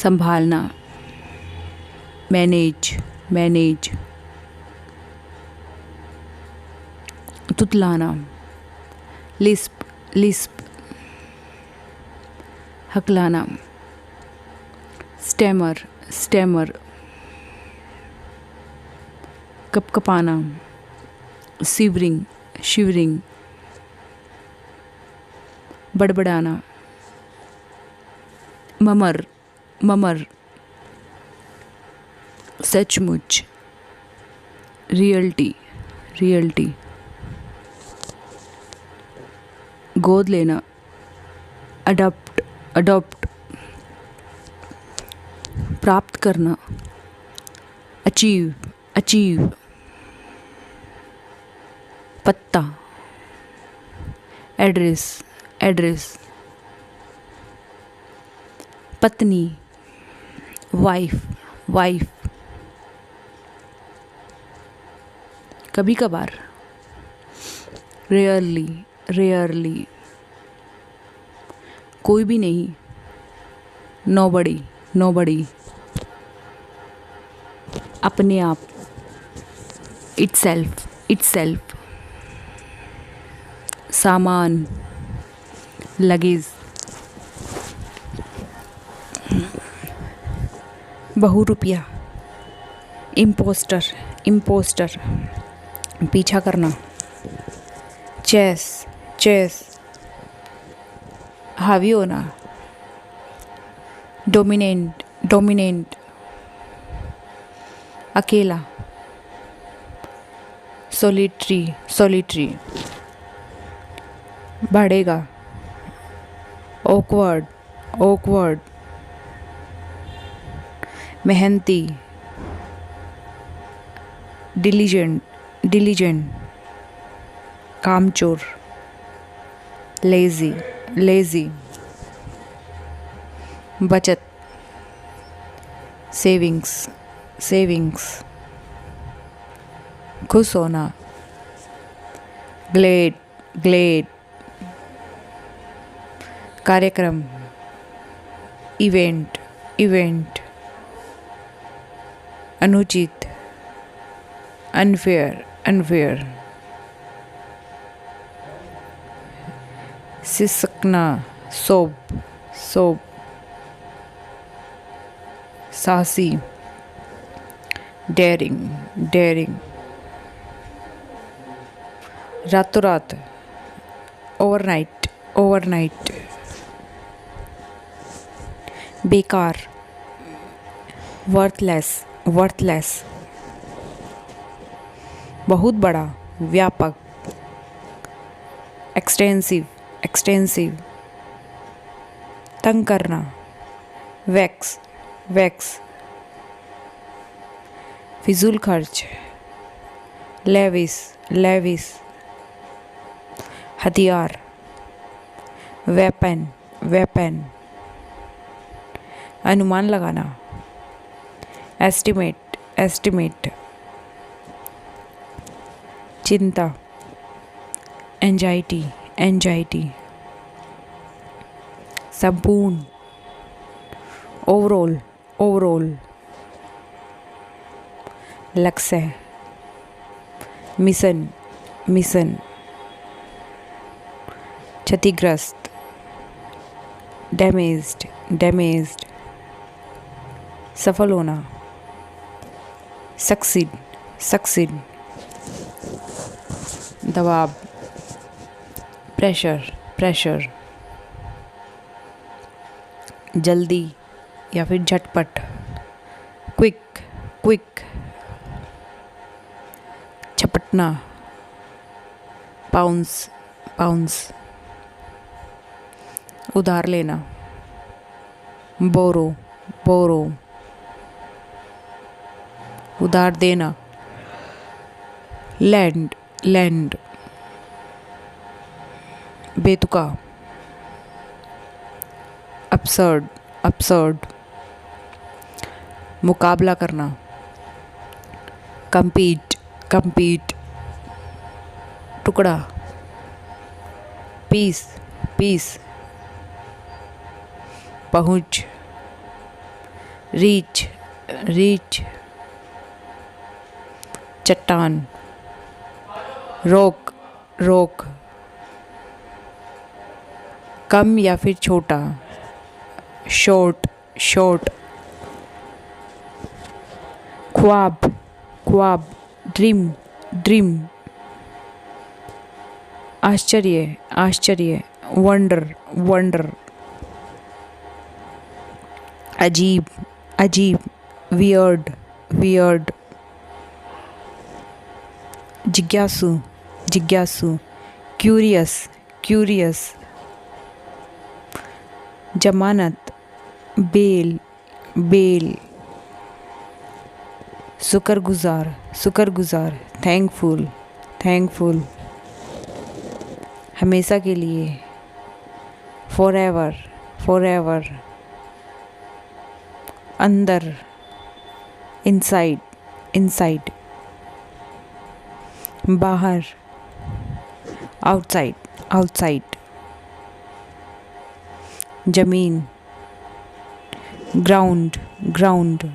संभालना, manage manage, तुतलाना, lisp lisp, हकलाना, स्टैमर स्टैमर, कपकपाना, शिवरिंग शिवरिंग, बड़बड़ाना, ममर ममर, सचमुच, रियल्टी रियल्टी, गोद लेना, अडॉप्ट अडॉप्ट, प्राप्त करना, अचीव अचीव, पत्ता, एड्रेस एड्रेस, पत्नी, वाइफ वाइफ, कभी कभार, रेयरली रेयरली, कोई भी नहीं, नोबडी नोबडी, अपने आप, इटसेल्फ इटसेल्फ, सामान, लगेज, बहुरूपिया, इम्पोस्टर इम्पोस्टर, पीछा करना, चेस चेस, हावी होना, डोमिनेंट डोमिनेंट, अकेला, सोलिट्री सोलिट्री, बढ़ेगा, ऑकवर्ड ऑकवर्ड, मेहनती, डिलीजेंट डिलीजेंट, कामचोर, लेजी लेजी, बचत, सेविंग्स सेविंग्स, खुश होना, ग्लेड ग्लेड, कार्यक्रम, इवेंट इवेंट, अनुचित, अनफेयर अनफेयर, सिसकना, सोप सोप, साहसी, डेयरिंग डेयरिंग, रातों रात, ओवरनाइट ओवरनाइट, बेकार, वर्थलेस वर्थलेस, बहुत बड़ा, व्यापक, एक्सटेंसिव एक्सटेंसिव, तंग करना, वैक्स वैक्स, फिजूल खर्च, लेविस लेविस, हथियार, वेपन वेपन, अनुमान लगाना, एस्टिमेट एस्टिमेट, चिंता, एंजाइटी एंजाइटी, संपूर्ण, ओवरऑल ओवरऑल, लक्ष्य, मिशन मिशन, क्षतिग्रस्त, डैमेज्ड डैमेज्ड, सफल होना, सक्सीड सक्सीड, दबाव, प्रेशर प्रेशर, जल्दी या फिर झटपट, क्विक क्विक, झपटना, पाउंस पाउंस, उधार लेना, बोरो बोरो, उधार देना, लैंड लैंड, बेतुका, अपसर्ड अपसर्ड, मुकाबला करना, compete compete, टुकड़ा, पीस पहुँच, रीच रीच, चट्टान, रोक रोक, कम या फिर छोटा, शॉर्ट शॉर्ट, ख्वाब ख्वाब, ड्रीम ड्रीम, आश्चर्य आश्चर्य, वंडर वंडर, अजीब अजीब, वियर्ड वियर्ड, जिज्ञासु जिज्ञासु, क्यूरियस क्यूरियस, जमानत, बेल बेल, शुक्रगुजार शुक्रगुजार, थैंकफुल थैंकफुल, हमेशा के लिए, फॉरएवर फॉरएवर, अंदर, इनसाइड इनसाइड, बाहर, आउटसाइड आउटसाइड, जमीन, ग्राउंड ग्राउंड,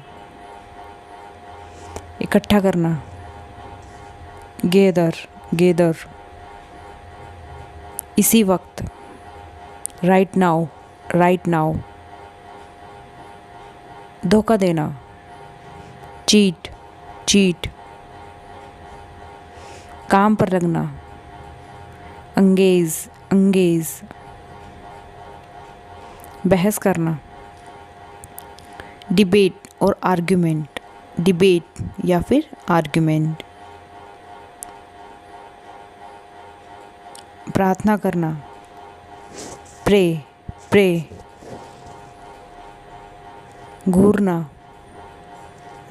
इकट्ठा करना, गेदर गेदर, इसी वक्त, राइट नाउ राइट नाउ, धोखा देना, चीट चीट, काम पर लगना, अंगेज अंगेज, बहस करना, डिबेट और आर्गुमेंट, डिबेट या फिर आर्गुमेंट, प्रार्थना करना, प्रे प्रे, घूरना,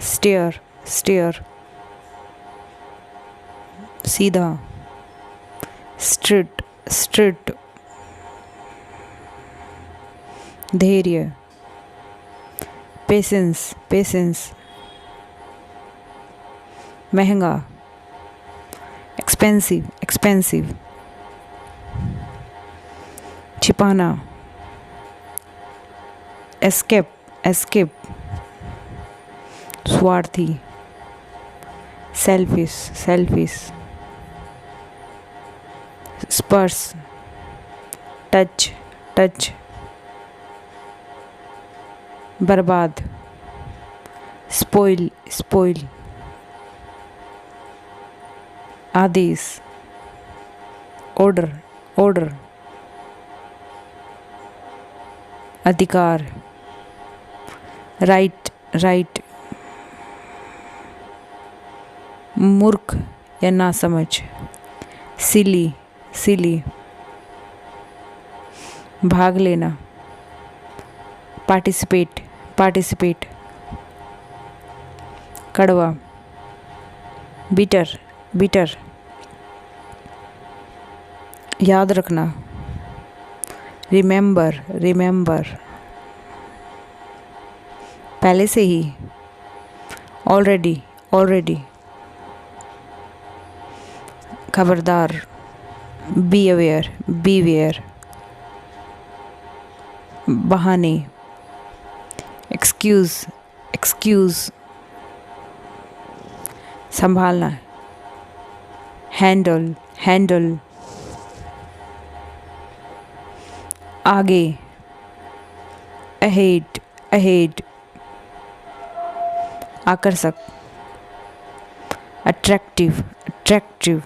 स्टेयर स्टेयर, सीधा, स्ट्रेट स्ट्रेट, धैर्य, पेशेंस पेशेंस, महंगा, एक्सपेंसिव एक्सपेंसिव, छिपाना, एस्केप एस्केप, स्वार्थी, सेल्फिश सेल्फिश, स्पर्श, टच टच, बर्बाद, स्पॉइल स्पॉइल, आदेश, ऑर्डर ऑर्डर, अधिकार, राइट राइट, मूर्ख या नासमझ, सिली सिली, भाग लेना, पार्टिसिपेट पार्टिसिपेट, कड़वा, बिटर बिटर, याद रखना, रिमेंबर रिमेंबर, पहले से ही, ऑलरेडी ऑलरेडी, खबरदार, बी अवेयर बी अवेयर, बहाने, एक्सक्यूज़ एक्सक्यूज़, संभालना, हैंडल हैंडल, आगे, अहेड अहेड, आकर्षक, अट्रैक्टिव अट्रैक्टिव,